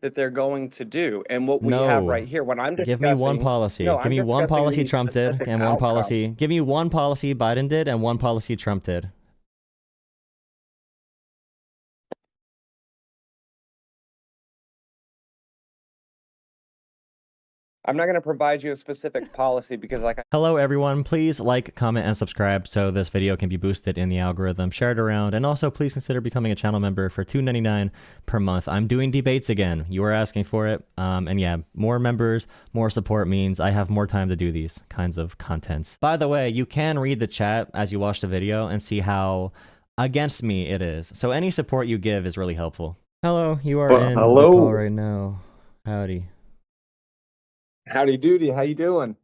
that they're going to do. And what we have No. right here, what I'm Give me one discussing, policy. no, Give I'm me one discussing policy the Trump did specific and one outcome. policy. Give me one policy Biden did and one policy Trump did. I'm not going to provide you a specific policy because, like, Hello everyone, please like, comment, and subscribe so this video can be boosted in the algorithm, share it around, and also please consider becoming a channel member for $2.99 per month. I'm doing debates again. You were asking for it. And yeah, more members, more support means I have more time to do these kinds of contents. By the way, you can read the chat as you watch the video and see how against me it is. So any support you give is really helpful. Hello, you are Well, in the call hello. right now. Howdy. howdy doody, how you doing?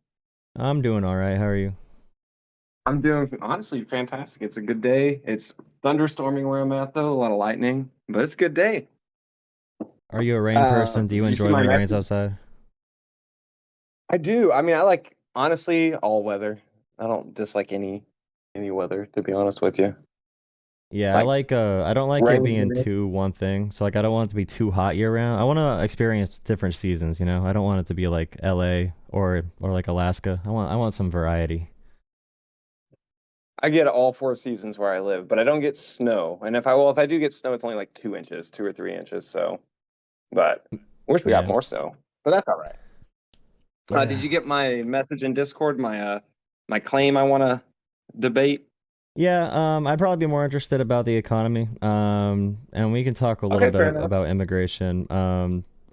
I'm doing all right. How are you? I'm doing honestly fantastic. It's a good day. It's thunderstorming where I'm at though, a lot of lightning, but it's a good day. Are you a rain person? Do you Did you see enjoy my when it rains message? outside? I do. I mean, I like honestly all weather. I don't dislike any weather, to be honest with you. Yeah, Like I don't like it rain, being too one thing. So like I don't want it to be too hot year round. I want to experience different seasons, you know? I don't want it to be like LA or like Alaska. I want some variety. I get all four seasons where I live, but I don't get snow. And if I do get snow, it's only like 2 inches, 2 or 3 inches. So, but wish we got Yeah. more snow. But that's all right. Did Yeah. you get my message in Discord? My claim I want to debate. Yeah, I'd probably be more interested about the economy. And we can talk a little Okay, fair bit enough. about immigration.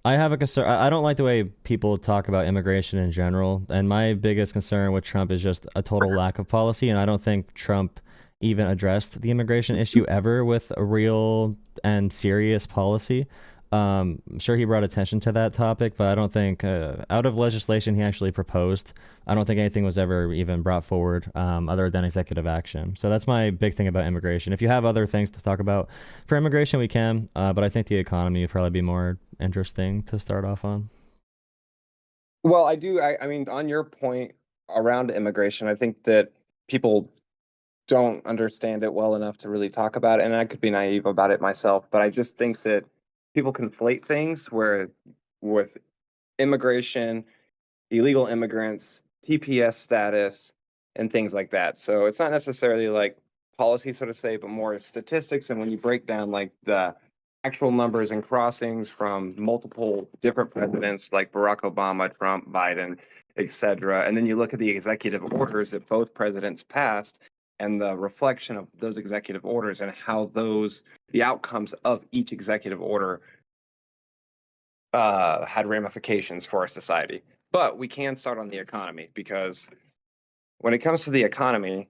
I have a concern. I don't like the way people talk about immigration in general. And my biggest concern with Trump is just a total lack of policy. And I don't think Trump even addressed the immigration issue ever with a real and serious policy. I'm sure he brought attention to that topic, but I don't think out of legislation he actually proposed, I don't think anything was ever even brought forward other than executive action. So that's my big thing about immigration. If you have other things to talk about for immigration, we can, but I think the economy would probably be more interesting to start off on. Well, I do. I mean, on your point around immigration, I think that people don't understand it well enough to really talk about it. And I could be naive about it myself, but I just think that people conflate things where with immigration, illegal immigrants, TPS status, and things like that. So it's not necessarily like policy, so to say, but more statistics. And when you break down like the actual numbers and crossings from multiple different presidents like Barack Obama, Trump, Biden, etc., and then you look at the executive orders that both presidents passed and the reflection of those executive orders and how the outcomes of each executive order had ramifications for our society. But we can start on the economy because when it comes to the economy,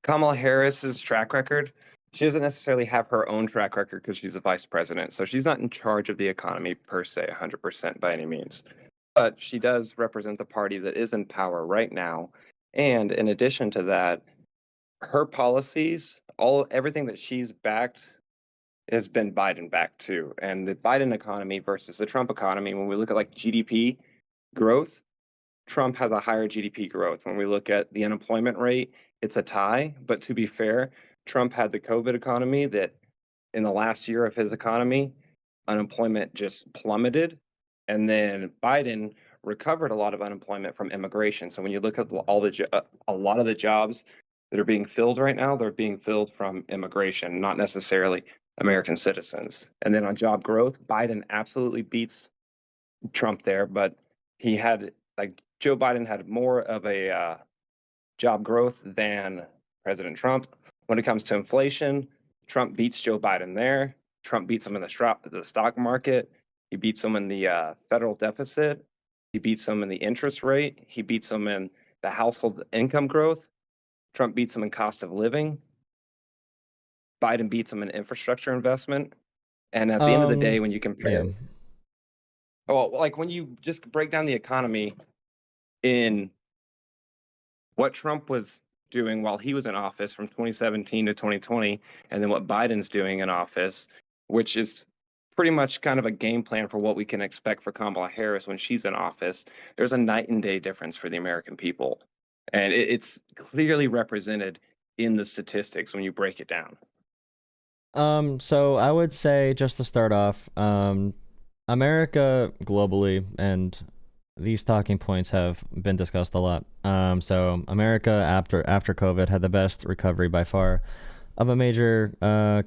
Kamala Harris's track record, she doesn't necessarily have her own track record because she's a vice president. So she's not in charge of the economy per se, 100% by any means. But she does represent the party that is in power right now. And in addition to that, her policies, everything that she's backed has been Biden backed too. And the Biden economy versus the Trump economy, when we look at like GDP growth, Trump has a higher GDP growth. When we look at the unemployment rate, it's a tie. But to be fair, Trump had the COVID economy that in the last year of his economy, unemployment just plummeted. And then Biden recovered a lot of unemployment from immigration. So when you look at a lot of the jobs that are being filled right now, they're being filled from immigration, not necessarily American citizens. And then on job growth, Biden absolutely beats Trump there, but he had like Joe Biden had more of a job growth than President Trump. When it comes to inflation, Trump beats Joe Biden there. Trump beats him in the stock market. He beats him in the federal deficit. He beats him in the interest rate. He beats him in the household income growth. Trump beats him in cost of living. Biden beats him in infrastructure investment. And at the end of the day, when you Yeah. compare, well, like when you just break down the economy in what Trump was doing while he was in office from 2017 to 2020, and then what Biden's doing in office, which is pretty much kind of a game plan for what we can expect for Kamala Harris when she's in office. There's a night and day difference for the American people. And it's clearly represented in the statistics when you break it down. So I would say just to start off, America globally, and these talking points have been discussed a lot. So America after COVID had the best recovery by far of a major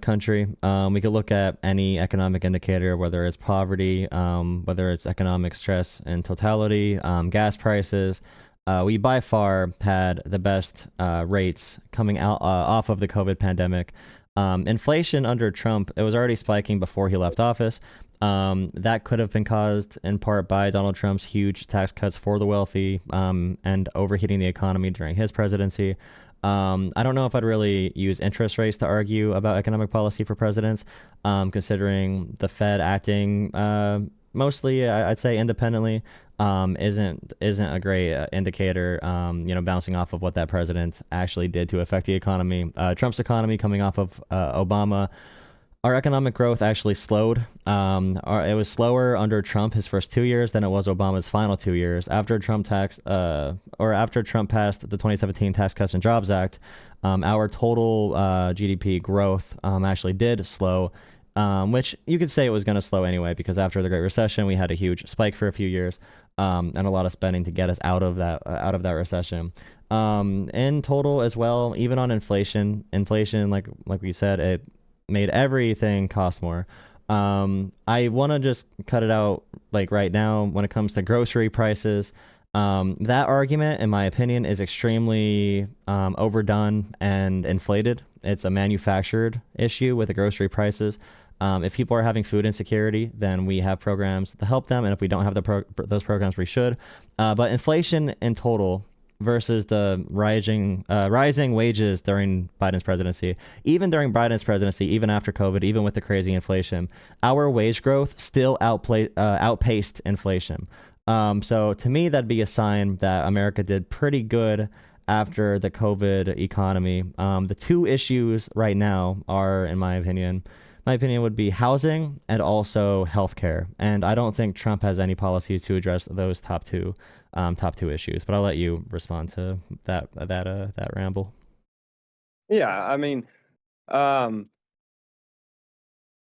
country. We could look at any economic indicator, whether it's poverty, whether it's economic stress in totality, gas prices. We by far had the best rates coming out off of the COVID pandemic. Inflation under Trump, it was already spiking before he left office. That could have been caused in part by Donald Trump's huge tax cuts for the wealthy and overheating the economy during his presidency. I don't know if I'd really use interest rates to argue about economic policy for presidents, considering the Fed acting mostly, I'd say, independently, isn't a great indicator. Bouncing off of what that president actually did to affect the economy. Trump's economy coming off of Obama. Our economic growth actually slowed. It was slower under Trump his first 2 years than it was Obama's final 2 years. After Trump passed the 2017 Tax Cuts and Jobs Act, our total GDP growth actually did slow, which you could say it was going to slow anyway, because after the Great Recession, we had a huge spike for a few years and a lot of spending to get us out of that recession. In total as well, even on inflation, like we said, it made everything cost more. I want to just cut it out like right now when it comes to grocery prices. That argument, in my opinion, is extremely overdone and inflated. It's a manufactured issue with the grocery prices. If people are having food insecurity, then we have programs to help them, and if we don't have those programs, we should. But inflation in total versus the rising wages during Biden's presidency. Even during Biden's presidency, even after COVID, even with the crazy inflation, our wage growth still outpaced inflation. So to me, that'd be a sign that America did pretty good after the COVID economy. The two issues right now are, in my opinion, would be housing and also healthcare. And I don't think Trump has any policies to address those top two issues. But I'll let you respond to that ramble. Yeah, I mean, there's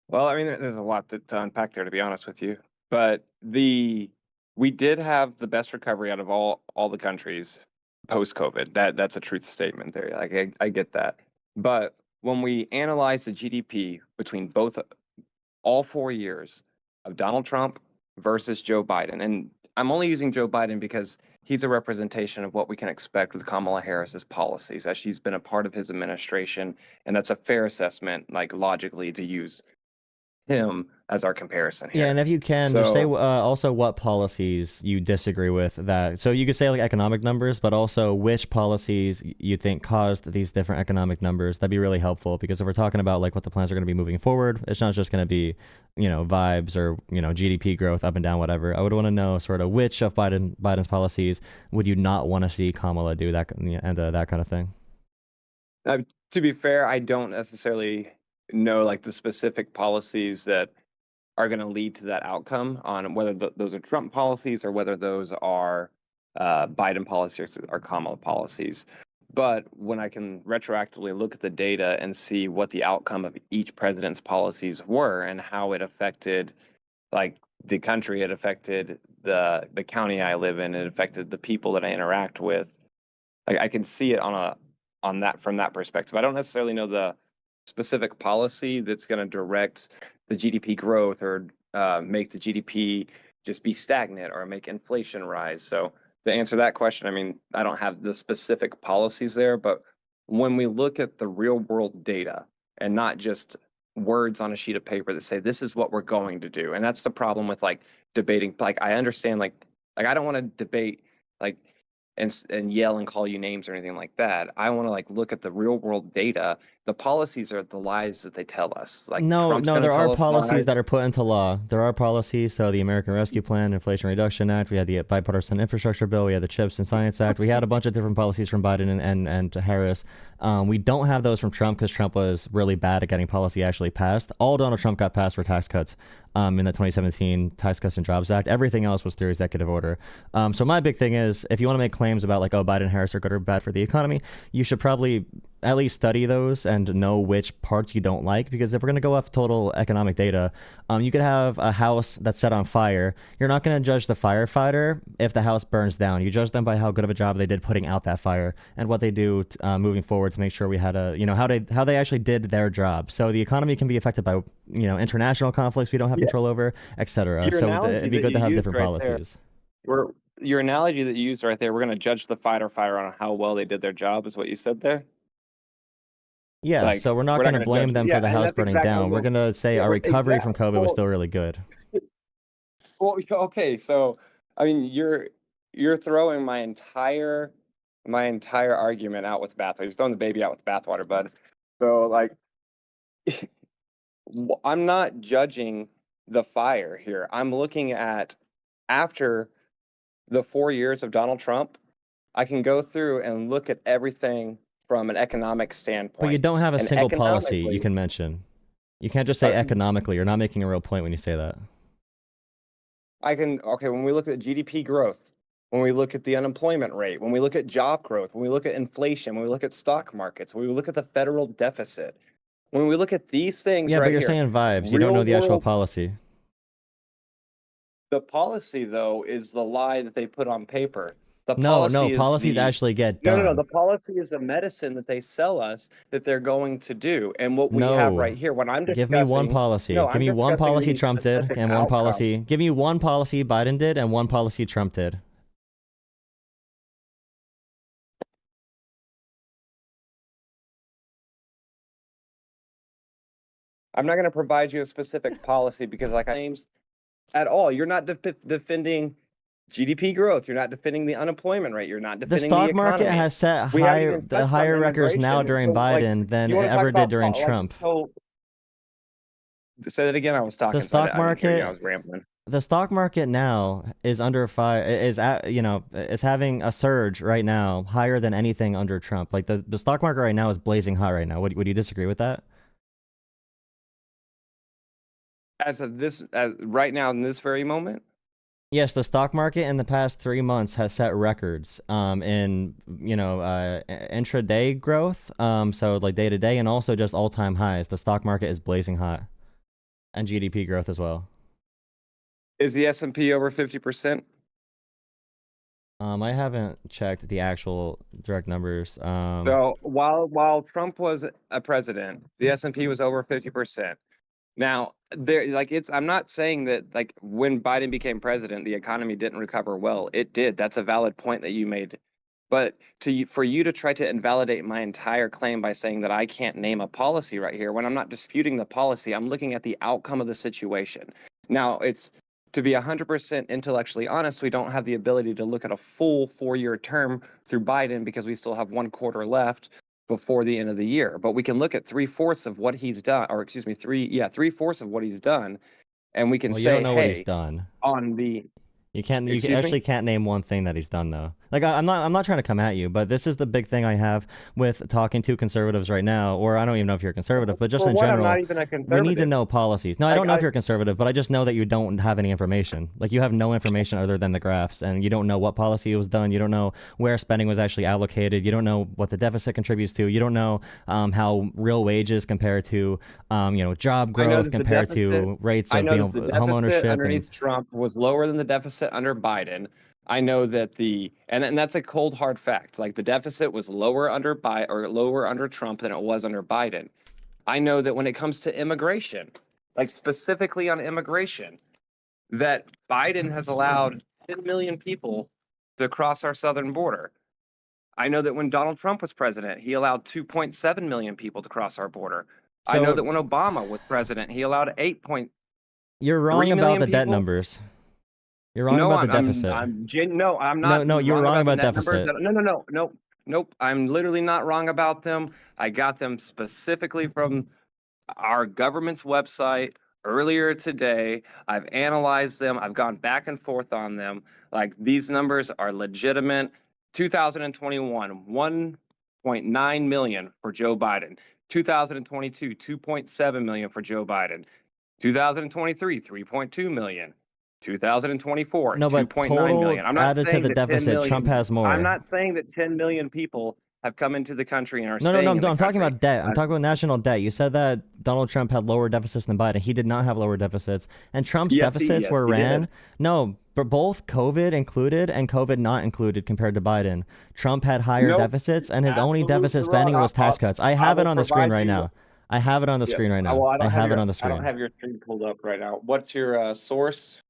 a lot to unpack there, to be honest with you. But we did have the best recovery out of all the countries post COVID. That's a truth statement there. Like I get that. But when we analyze the GDP between all 4 years of Donald Trump versus Joe Biden, and I'm only using Joe Biden because he's a representation of what we can expect with Kamala Harris's policies, as she's been a part of his administration, and that's a fair assessment, like logically, to use him as our comparison here. Yeah, and if you can, just say also what policies you disagree with that. So you could say like economic numbers, but also which policies you think caused these different economic numbers. That'd be really helpful, because if we're talking about like what the plans are going to be moving forward, it's not just going to be, vibes or, GDP growth up and down, whatever. I would want to know sort of which of Biden's policies would you not want to see Kamala do, that and that kind of thing. To be fair, I don't necessarily know like the specific policies that are going to lead to that outcome, on whether those are Trump policies or whether those are Biden policies or Kamala policies. But when I can retroactively look at the data and see what the outcome of each president's policies were and how it affected like the country, it affected the county I live in, it affected the people that I interact with, I can see it from that perspective. I don't necessarily know the specific policy that's going to direct the GDP growth or make the GDP just be stagnant or make inflation rise. So to answer that question, I mean, I don't have the specific policies there, but when we look at the real world data and not just words on a sheet of paper that say this is what we're going to do, and that's the problem with like debating. Like I understand, like I don't want to debate like and yell and call you names or anything like that. I want to like look at the real world data. The policies are the lies that they tell us. Like No, there are policies lies. that are put into law. There are policies. So the American Rescue Plan, Inflation Reduction Act, we had the Bipartisan Infrastructure Bill, we had the Chips and Science Act. We had a bunch of different policies from Biden and Harris. We don't have those from Trump because Trump was really bad at getting policy actually passed. All Donald Trump got passed were tax cuts in the 2017 Tax Cuts and Jobs Act. Everything else was through executive order. So my big thing is, if you want to make claims about like, oh, Biden and Harris are good or bad for the economy, you should probably at least study those and know which parts you don't like. Because if we're gonna go off total economic data, you could have a house that's set on fire. You're not gonna judge the firefighter if the house burns down. You judge them by how good of a job they did putting out that fire and what they do moving forward to make sure we had a, how they actually did their job. So the economy can be affected by international conflicts we don't have control over, etc. Your So analogy it'd be that good to you have used different right there, policies. your analogy that you used right there, we're going to judge the fighter on how well they did their job, is what you said there. Yeah, Like, so we're not we're not going to going to blame judge. them Yeah, for the and house that's burning exactly down. We're what. going to say Yeah, our recovery from exactly. COVID was still really good. Well, okay, so I mean, you're throwing my entire argument out with the bathwater. You're throwing the baby out with the bathwater, bud. So like, I'm not judging the fire here. I'm looking at after the 4 years of Donald Trump, I can go through and look at everything from an economic But you standpoint. don't have a And single policy you economically, can mention. You can't just say economically. You're not making a real point when you say that. okay, when we look at GDP growth, when we look at the unemployment rate, when we look at job growth, when we look at inflation, when we look at stock markets, when we look at the federal deficit, when we look at these things Yeah, but right you're here, saying vibes. You don't know real the actual world, policy. the policy though is the lie that they put on paper. The No, policy is policies the actually get no, no, no. done. The policy is the medicine that they sell us that they're going to do. And what we have No. right here, when I'm Give me one discussing, policy. no, Give I'm me one discussing policy the Trump did specific and one outcome. policy. Give me one policy Biden did and one policy Trump did. I'm not going to provide you a specific policy because, like, names at all. You're not defending GDP growth. You're not defending the unemployment rate. You're not The defending the stock market economy. has set We haven't even touched on higher records now immigration. during So, like, Biden than you it want to talk ever did about during like Trump. so. Say that again. I was The talking, so stock I didn't hear you. I market was rambling. the stock market now is under fire, is at, is having a surge right now higher than anything under Trump. Like the stock market right now is blazing hot right now. Would you disagree with that? As of this, as right now in this very moment. Yes, the stock market in the past 3 months has set records in intraday growth, so like day to day, and also just all time highs. The stock market is blazing hot, and GDP growth as well. Is the S&P over 50%? I haven't checked the actual direct numbers. So while Trump was a president, the S&P was over 50%. Now, I'm not saying that like when Biden became president, the economy didn't recover well. It did. That's a valid point that you made. But for you to try to invalidate my entire claim by saying that I can't name a policy right here, when I'm not disputing the policy, I'm looking at the outcome of the situation. Now, it's to be 100% intellectually honest, we don't have the ability to look at a full 4-year term through Biden because we still have 1 quarter left before the end of the year. But we can look at 3/4 of what he's done, or excuse me, 3/4 of what he's done, and we can well, you don't say, know what he's hey, done. on the You can't. You excuse me? actually can't name one thing that he's done though. Like I'm not. I'm not trying to come at you, but this is the big thing I have with talking to conservatives right now. Or I don't even know if you're a conservative, but just For in one, I'm general, not even a we need to conservative. know policies. No, I don't know if you're a conservative, but I just know that you don't have any information. Like you have no information other than the graphs, and you don't know what policy was done. You don't know where spending was actually allocated. You don't know what the deficit contributes to. You don't know how real wages compare to job I know growth that the compared deficit. to rates I of know that the home deficit ownership and underneath Trump was lower than the deficit under Biden. I know that and that's a cold hard fact. Like the deficit was lower under lower under Trump than it was under Biden. I know that when it comes to immigration, like specifically on immigration, that Biden has allowed 10 million people to cross our southern border. I know that when Donald Trump was president, he allowed 2.7 million people to cross our border. I know so that when Obama was president, he allowed 8.3 you're wrong about million the debt people. numbers. You're wrong No, about the deficit. no, I'm No, not no, you're wrong wrong about the about net numbers. deficit. No, no, no, no, nope. I'm literally not wrong about them. I got them specifically from our government's website earlier today. I've analyzed them. I've gone back and forth on them. Like these numbers are legitimate. 2021, 1.9 million for Joe Biden. 2022, 2.7 million for Joe Biden. 2023, 3.2 million. 2024, No, but 2.9 total million. I'm not added to saying the that 10 deficit, Trump million. has I'm more. not saying that 10 million people have come into the country and are No, staying in the I'm talking country. about debt. I'm talking about national debt. You said that Donald Trump had lower deficits than Biden. He did not have lower deficits. And Trump's deficits were he ran. did. No, but both COVID included and COVID not included compared to Biden. Trump had higher Nope. deficits, and his only Absolutely deficit wrong. spending was tax cuts. I have it will on the screen provide right you. now. I have it on the Yeah. screen right now. Well, I have it on the I don't screen. have your screen pulled up right now. What's your source?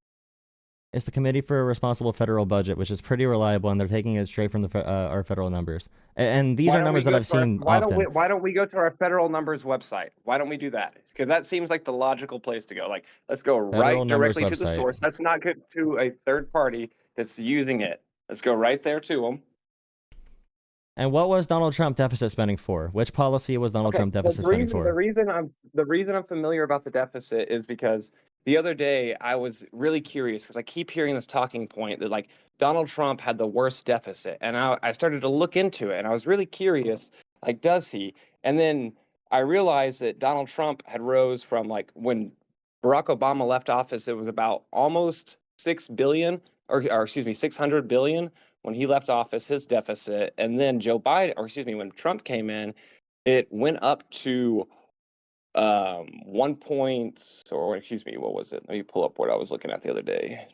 It's the Committee for a Responsible Federal Budget, which is pretty reliable, and they're taking it straight from our federal numbers. And these Why are don't we numbers that go I've to our- seen why often. don't we go to our federal numbers website? Why don't we do that? Because that seems like the logical place to go. Like, let's go Federal right numbers directly to the website. source. Let's not get to a third party that's using it. Let's go right there to them. And what was Donald Trump deficit spending for? Which policy was Donald Trump deficit spending for? The reason I'm familiar about the deficit is because the other day I was really curious because I keep hearing this talking point that like Donald Trump had the worst deficit, and I started to look into it, and I was really curious, like, does he? And then I realized that Donald Trump had rose from like when Barack Obama left office, it was about almost 6 billion, or excuse me, 600 billion when he left office, his deficit, and then Joe Biden, or excuse me, when Trump came in, it went up to 1 point, or excuse me, what was it? Let me pull up what I was looking at the other day.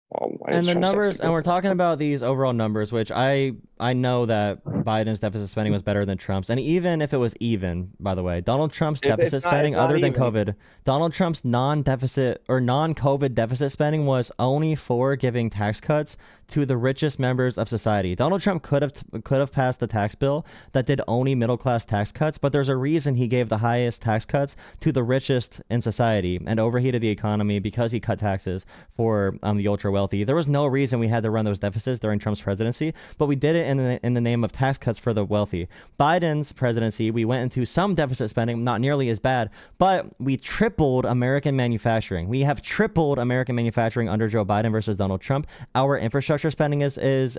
Well, And the numbers, and we're talking about these overall numbers, which I know that Biden's deficit spending was better than Trump's. And even if it was even, by the way, Donald Trump's deficit spending, other than COVID, Donald Trump's non-deficit or non-COVID deficit spending was only for giving tax cuts to the richest members of society. Donald Trump could have passed the tax bill that did only middle class tax cuts, but there's a reason he gave the highest tax cuts to the richest in society and overheated the economy because he cut taxes for the ultra wealthy. There was no reason we had to run those deficits during Trump's presidency, but we did it in the name of tax cuts for the wealthy. Biden's presidency, we went into some deficit spending, not nearly as bad, but we tripled American manufacturing. We have tripled American manufacturing under Joe Biden versus Donald Trump. Our infrastructure spending is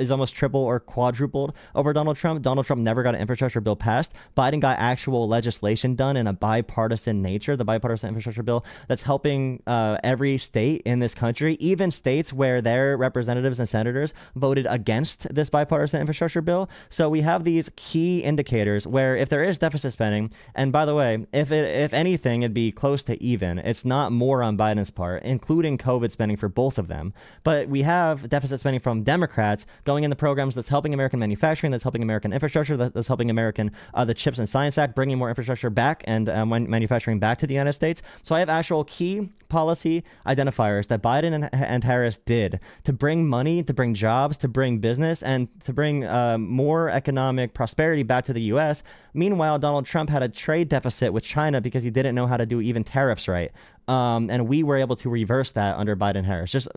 almost triple or quadrupled over Donald Trump. Donald Trump never got an infrastructure bill passed. Biden got actual legislation done in a bipartisan nature, the bipartisan infrastructure bill that's helping every state in this country, even states where their representatives and senators voted against this bipartisan infrastructure bill. So we have these key indicators where if there is deficit spending, and by the way, if anything, it'd be close to even. It's not more on Biden's part, including COVID spending for both of them. But we have deficit spending from Democrats going into programs that's helping American manufacturing, that's helping American infrastructure, that's helping American the CHIPS and Science Act, bringing more infrastructure back and manufacturing back to the United States. So I have actual key policy identifiers that Biden and Harris did to bring money, to bring jobs, to bring business, and to bring more economic prosperity back to the U.S. Meanwhile, Donald Trump had a trade deficit with China because he didn't know how to do even tariffs right. And we were able to reverse that under Biden-Harris. Just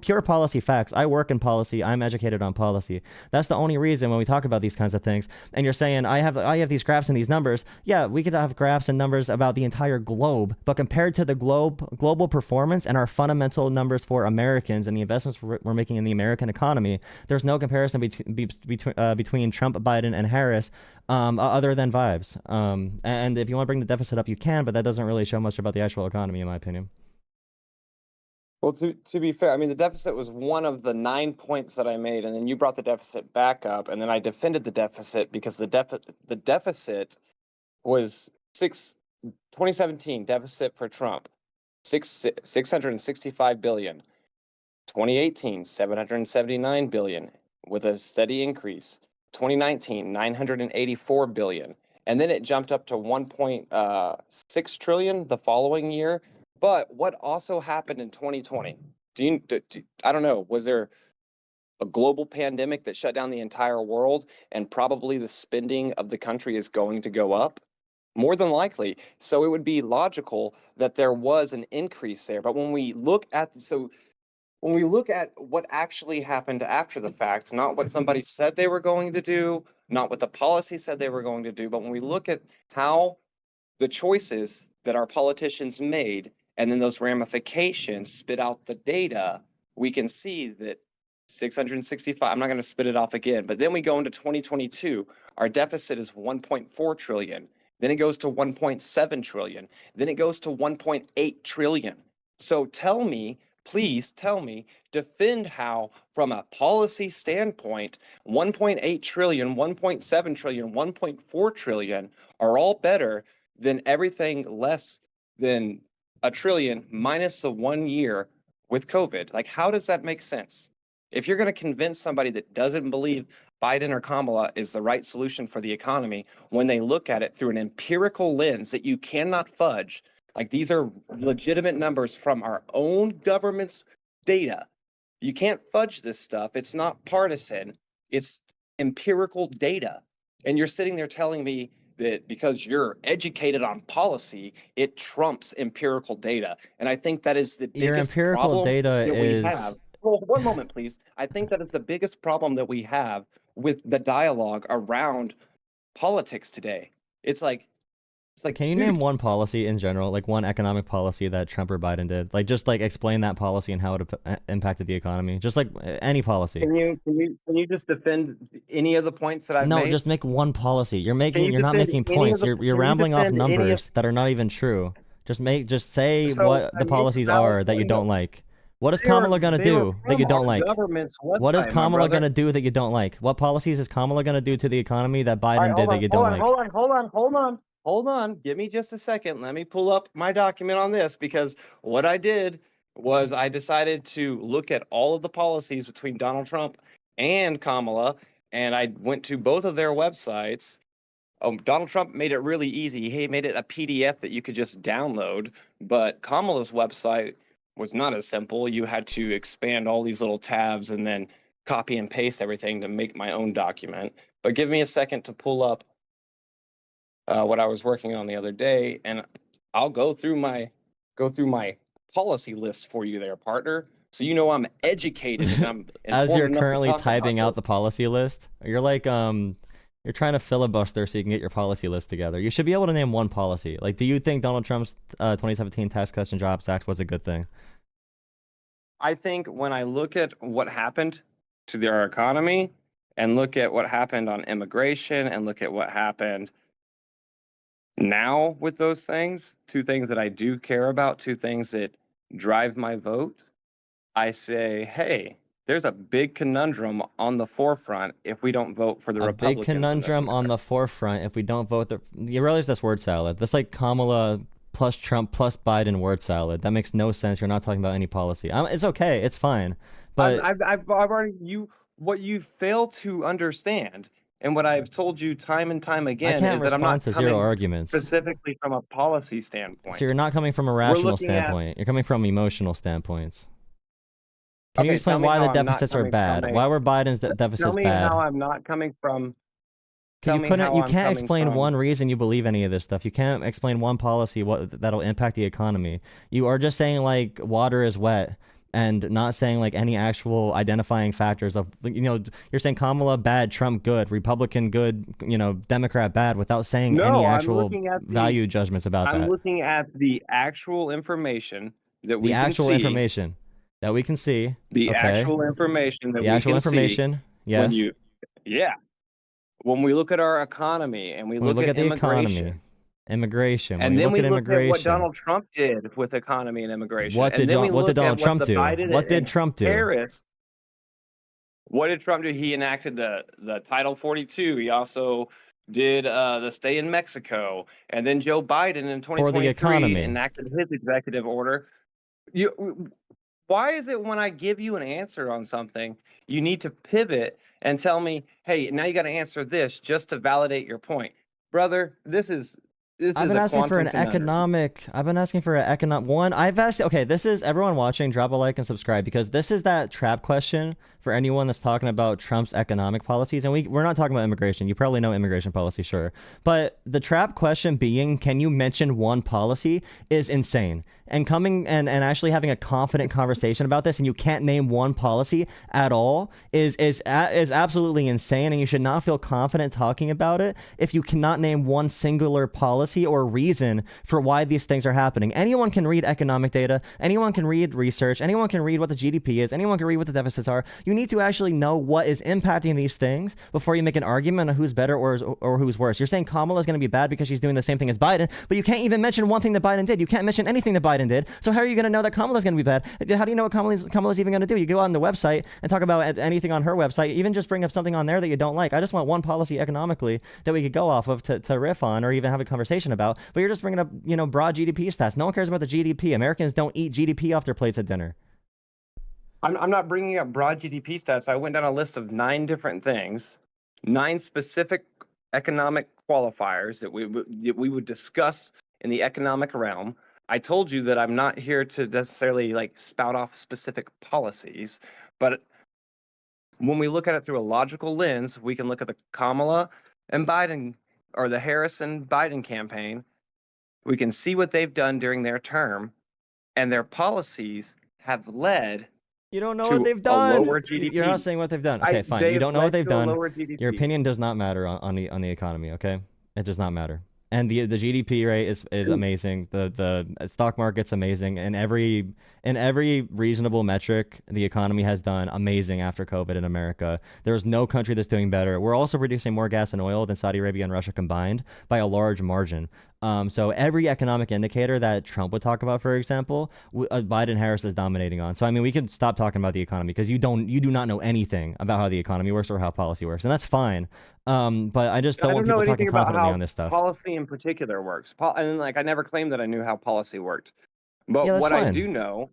pure policy facts. I work in policy. I'm educated on policy. That's the only reason when we talk about these kinds of things. And you're saying, I have these graphs and these numbers. Yeah, we could have graphs and numbers about the entire globe. But compared to the global performance and our fundamental numbers for Americans and the investments we're making in the American economy, there's no comparison between Trump, Biden, and Harris other than vibes. And if you want to bring the deficit up, you can, but that doesn't really show much about the actual economy, in my opinion. Well, to be fair, I mean, the deficit was one of the 9 points that I made, and then you brought the deficit back up, and then I defended the deficit because the deficit was 2017 deficit for Trump, 665 billion. 2018, 779 billion with a steady increase. 2019, 984 billion. And then it jumped up to 1.6 trillion the following year. But what also happened in 2020? I don't know, was there a global pandemic that shut down the entire world and probably the spending of the country is going to go up? More than likely. So it would be logical that there was an increase there. But when we look at what actually happened after the fact, not what somebody said they were going to do, not what the policy said they were going to do, but when we look at how the choices that our politicians made and then those ramifications spit out the data, we can see that 665, I'm not going to spit it off again, but then we go into 2022, our deficit is 1.4 trillion. Then it goes to 1.7 trillion. Then it goes to 1.8 trillion. So tell me please tell me, defend how, from a policy standpoint, 1.8 trillion, 1.7 trillion, 1.4 trillion are all better than everything less than a trillion minus the 1 year with COVID. Like, how does that make sense? If you're going to convince somebody that doesn't believe Biden or Kamala is the right solution for the economy, when they look at it through an empirical lens that you cannot fudge, like these are legitimate numbers from our own government's data. You can't fudge this stuff. It's not partisan. It's empirical data. And you're sitting there telling me that because you're educated on policy, it trumps empirical data. And I think that is the Your biggest empirical problem data that we is have. Well, one moment, please. I think that is the biggest problem that we have with the dialogue around politics today. It's like, Can you dude, name one policy in general, like one economic policy that Trump or Biden did? Like, just like explain that policy and how it impacted the economy. Just like any policy. can you just defend any of the points that I've No, made? just make one policy. You're Can you not defend making any of points. the- You're can you rambling off defend any of- numbers that are not even true. Just say So, what I the made policies valid are that you point. don't like. What is They were- Kamala gonna they were do that you from don't our like? government's What is website, my Kamala brother. gonna do that you don't like? What policies is Kamala gonna do to the economy that All Biden right, did that you don't like? hold on. Give me just a second. Let me pull up my document on this, because what I did was I decided to look at all of the policies between Donald Trump and Kamala, and I went to both of their websites. Donald Trump made it really easy. He made it a PDF that you could just download, but Kamala's website was not as simple. You had to expand all these little tabs and then copy and paste everything to make my own document. But give me a second to pull up what I was working on the other day, and I'll go through my policy list for you there, partner. So you know I'm educated and I'm As you're informed enough to currently talk about typing out this. the policy list, you're like you're trying to filibuster so you can get your policy list together. You should be able to name one policy. Like, do you think Donald Trump's 2017 Tax Cuts and Jobs Act was a good thing? I think when I look at what happened to our economy and look at what happened on immigration and look at what happened now with those things, two things that I do care about, two things that drive my vote, I say, hey, there's a big conundrum on the forefront if we don't vote for the A big Republicans. conundrum on the forefront if we don't vote. You realize that's word salad. That's like Kamala plus Trump plus Biden word salad. That makes no sense. You're not talking about any policy. It's okay. It's fine. But I've already what you fail to understand, and what I've told you time and time again, I can't is that I'm not respond to zero coming arguments. specifically from a policy standpoint. So you're not coming from a rational looking at- standpoint. You're coming from emotional standpoints. Can Okay, you explain tell me why how the I'm not deficits are coming from bad? a- Why were Biden's Tell deficits me bad? how I'm not coming from. You Tell me how you I'm can't coming explain from- one reason you believe any of this stuff. You can't explain one policy that'll impact the economy. You are just saying like water is wet and not saying like any actual identifying factors of, you know, you're saying Kamala bad, Trump good, Republican good, you know, Democrat bad, without saying No, any I'm actual looking at the- value judgments about I'm that. looking at the actual information that we The can actual see. information that we can see. The okay. actual information that The we actual can see. information. Yes. When we look at our economy and we When we look at the immigration, economy, immigration. When and then we look at look at what immigration, Donald Trump did with economy and immigration, what and did then we what did look Donald at Trump what the do? Biden What did and Trump do? Harris. What did Trump do? He enacted the Title 42. He also did the stay in Mexico, and then Joe Biden in 2023 economy. enacted his executive order. Why is it when I give you an answer on something, you need to pivot and tell me, hey, now you got to answer this just to validate your point? Brother, this is I've been asking for an economic. I've been asking for an economic one. I've asked. Okay, this is everyone watching. Drop a like and subscribe, because this is that trap question for anyone that's talking about Trump's economic policies. And we're not talking about immigration. You probably know immigration policy, sure. But the trap question being, can you mention one policy, is insane. And coming and actually having a confident conversation about this, and you can't name one policy at all, is absolutely insane. And you should not feel confident talking about it if you cannot name one singular policy or reason for why these things are happening. Anyone can read economic data. Anyone can read research. Anyone can read what the GDP is. Anyone can read what the deficits are. You need to actually know what is impacting these things before you make an argument on who's better or who's worse. You're saying Kamala is going to be bad because she's doing the same thing as Biden, but you can't even mention one thing that Biden did. You can't mention anything that Biden Biden did. So how are you going to know that Kamala's going to be bad? How do you know what Kamala's even going to do? You go on the website and talk about anything on her website, even just bring up something on there that you don't like. I just want one policy economically that we could go off of to riff on or even have a conversation about. But you're just bringing up, broad GDP stats. No one cares about the GDP. Americans don't eat GDP off their plates at dinner. I'm not bringing up broad GDP stats. I went down a list of 9 different things, 9 specific economic qualifiers that we would discuss in the economic realm. I told you that I'm not here to necessarily like spout off specific policies, but when we look at it through a logical lens, we can look at the Kamala and Biden or the Harris and Biden campaign. We can see what they've done during their term, and their policies have led. You don't know to what they've a done. lower GDP. You're not saying what they've done. Okay, fine. You don't know what they've done. Lower GDP. Your opinion does not matter on the economy. Okay, it does not matter. And the GDP rate is amazing. The stock market's amazing. And every reasonable metric, the economy has done amazing after COVID in America. There's no country that's doing better. We're also producing more gas and oil than Saudi Arabia and Russia combined by a large margin. So every economic indicator that Trump would talk about, for example, Biden Harris is dominating on. So I mean, we could stop talking about the economy because you do not know anything about how the economy works or how policy works, and that's fine. But I just don't want people talking confidently on this stuff. Policy in particular works. And like I never claimed that I knew how policy worked. But Yeah, what fine. I do know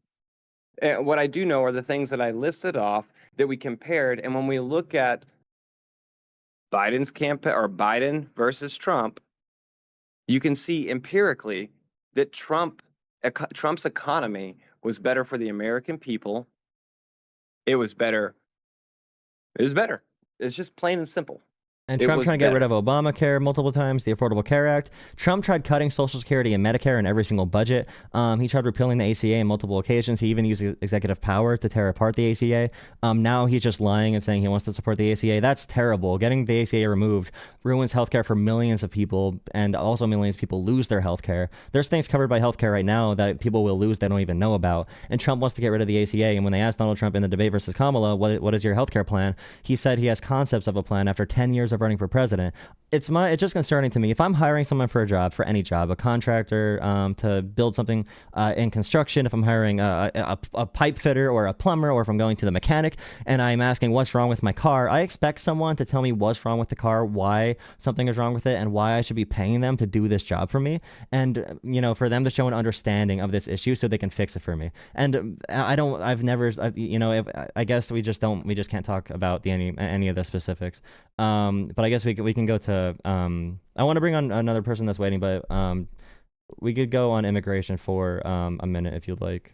are the things that I listed off that we compared. And when we look at Biden's campaign or Biden versus Trump, you can see empirically that Trump's economy was better for the American people. It was better. It's just plain and simple. And Trump trying to get rid of Obamacare multiple times, the Affordable Care Act. Trump tried cutting Social Security and Medicare in every single budget. He tried repealing the ACA on multiple occasions. He even used executive power to tear apart the ACA. Now he's just lying and saying he wants to support the ACA. That's terrible. Getting the ACA removed ruins healthcare for millions of people, and also millions of people lose their healthcare. There's things covered by healthcare right now that people will lose they don't even know about. And Trump wants to get rid of the ACA. And when they asked Donald Trump in the debate versus Kamala, what is your healthcare plan? He said he has concepts of a plan after 10 years of running for president. It's just concerning to me. If I'm hiring someone for a job, for any job, a contractor to build something in construction, if I'm hiring a pipe fitter or a plumber, or if I'm going to the mechanic and I'm asking what's wrong with my car, I expect someone to tell me what's wrong with the car, why something is wrong with it, and why I should be paying them to do this job for me. And, for them to show an understanding of this issue so they can fix it for me. And I guess we just can't talk about any of the specifics. But I guess we can go to I want to bring on another person that's waiting, but we could go on immigration for a minute if you'd like.